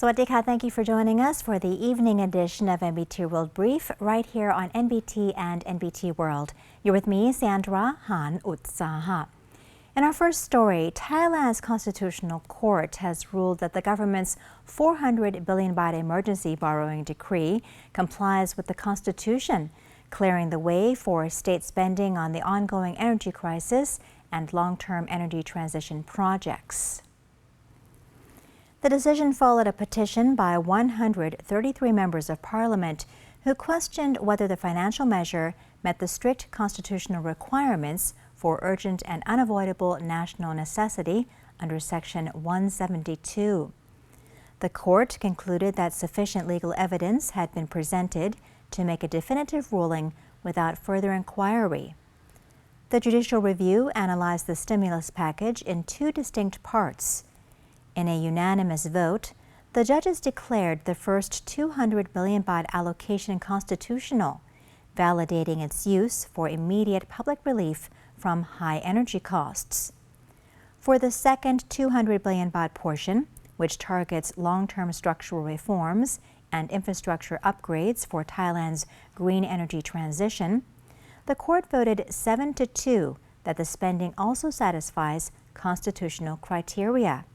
Sawadee, thank you for joining us for the evening edition of NBT World Brief right here on NBT and NBT World. You're with me, Sandra Han Utsaha. In our first story, Thailand's Constitutional Court has ruled that the government's 400 billion baht emergency borrowing decree complies with the Constitution, clearing the way for state spending on the ongoing energy crisis and long-term energy transition projects. The decision followed a petition by 133 members of parliament who questioned whether the financial measure met the strict constitutional requirements for urgent and unavoidable national necessity under Section 172. The court concluded that sufficient legal evidence had been presented to make a definitive ruling without further inquiry. The judicial review analyzed the stimulus package in two distinct parts. In a unanimous vote, the judges declared the first 200 billion baht allocation constitutional, validating its use for immediate public relief from high energy costs. For the second 200 billion baht portion, which targets long-term structural reforms and infrastructure upgrades for Thailand's green energy transition, the court voted 7-2 that the spending also satisfies constitutional criteria.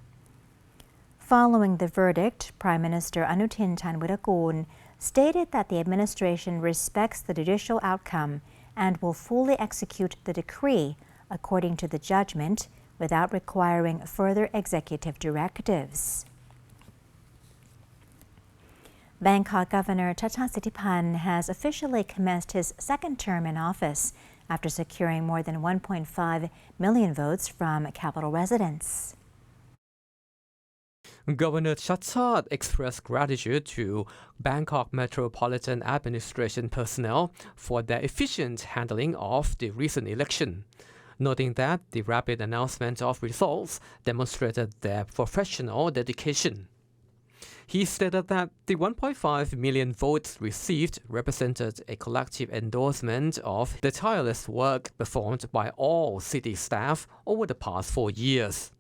Following the verdict, Prime Minister Anutin Chanvirakul stated that the administration respects the judicial outcome and will fully execute the decree according to the judgment without requiring further executive directives. Bangkok Governor SITTIPUNT has officially commenced his second term in office after securing more than 1.5 million votes from capital residents. Governor CHADCHART expressed gratitude to Bangkok Metropolitan Administration personnel for their efficient handling of the recent election, noting that the rapid announcement of results demonstrated their professional dedication. He stated that the 1.5 million votes received represented a collective endorsement of the tireless work performed by all city staff over the past 4 years.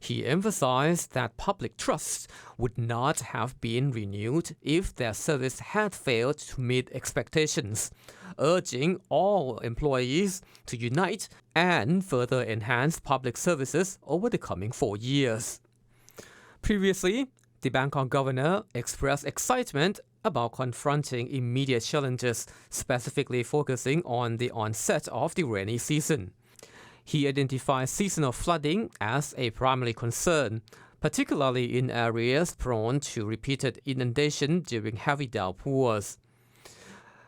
He emphasized that public trust would not have been renewed if their service had failed to meet expectations, urging all employees to unite and further enhance public services over the coming 4 years. Previously, the Bangkok governor expressed excitement about confronting immediate challenges, specifically focusing on the onset of the rainy season. He identified seasonal flooding as a primary concern, particularly in areas prone to repeated inundation during heavy downpours.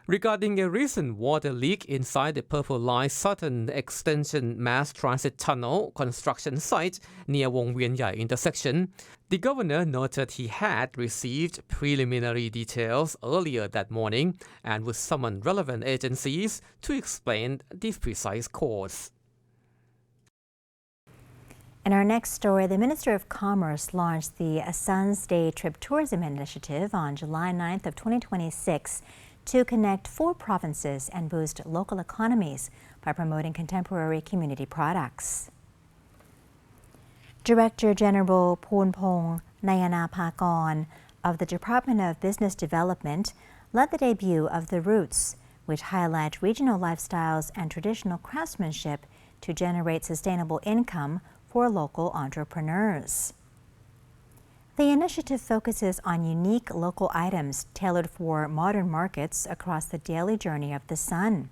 Regarding a recent water leak inside the Purple Line Southern Extension Mass Transit Tunnel construction site near Wong Vien Yai intersection, the governor noted he had received preliminary details earlier that morning and would summon relevant agencies to explain the precise cause. In our next story, the Minister of Commerce launched the Sun's Day Trip Tourism Initiative on July 9th of 2026 to connect 4 provinces and boost local economies by promoting contemporary community products. Director General Poonpong Nayanapakorn of the Department of Business Development led the debut of The Roots, which highlight regional lifestyles and traditional craftsmanship to generate sustainable income for local entrepreneurs. The initiative focuses on unique local items tailored for modern markets across the daily journey of the sun.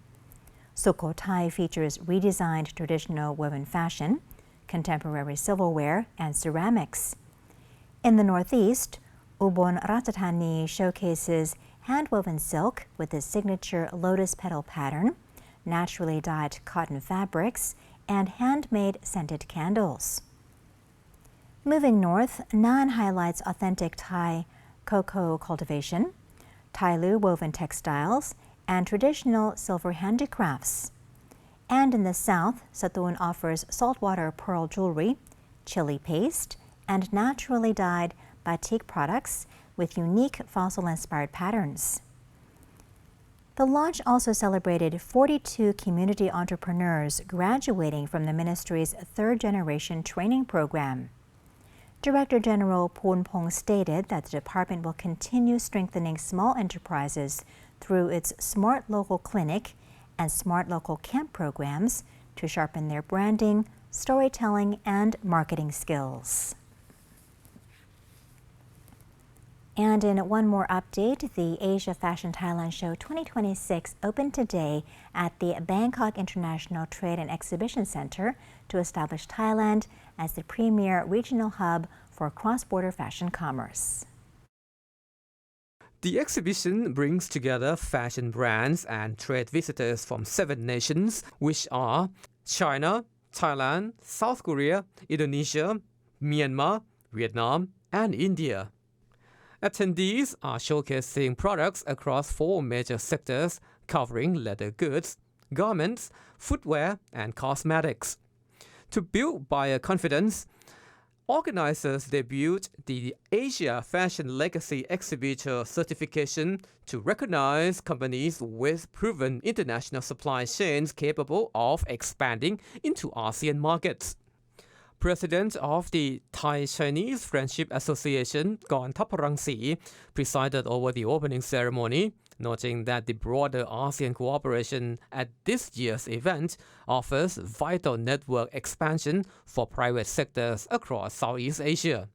Sukhothai features redesigned traditional woven fashion, contemporary silverware, and ceramics. In the Northeast, Ubon Ratchathani showcases hand-woven silk with its signature lotus petal pattern, naturally dyed cotton fabrics, and handmade scented candles. Moving north, Nan highlights authentic Thai cocoa cultivation, Thailu woven textiles, and traditional silver handicrafts. And in the south, Satun offers saltwater pearl jewelry, chili paste, and naturally dyed batik products with unique fossil-inspired patterns. The launch also celebrated 42 community entrepreneurs graduating from the ministry's third-generation training program. Director General Poonpong stated that the department will continue strengthening small enterprises through its Smart Local Clinic and Smart Local Camp programs to sharpen their branding, storytelling, and marketing skills. And in one more update, the Asia Fashion Thailand Show 2026 opened today at the Bangkok International Trade and Exhibition Center to establish Thailand as the premier regional hub for cross-border fashion commerce. The exhibition brings together fashion brands and trade visitors from 7 nations, which are China, Thailand, South Korea, Indonesia, Myanmar, Vietnam, and India. Attendees are showcasing products across 4 major sectors covering leather goods, garments, footwear, and cosmetics. To build buyer confidence, organizers debuted the Asia Fashion Legacy Exhibitor certification to recognize companies with proven international supply chains capable of expanding into ASEAN markets. President of the Thai-Chinese Friendship Association, Gorn Thaparangsi, presided over the opening ceremony, noting that the broader ASEAN cooperation at this year's event offers vital network expansion for private sectors across Southeast Asia.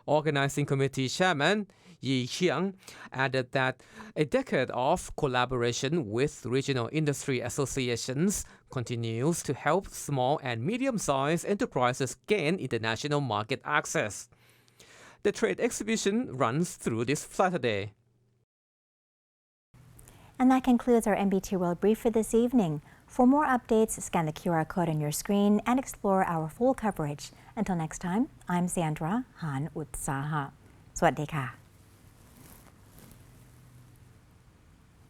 Organizing Committee Chairman Yi Qiang added that a decade of collaboration with regional industry associations continues to help small and medium-sized enterprises gain international market access. The trade exhibition runs through this Saturday. And that concludes our NBT World Brief for this evening. For more updates, scan the QR code on your screen and explore our full coverage. Until next time, I'm Sandra Han Utsaha. สวัสดีค่ะ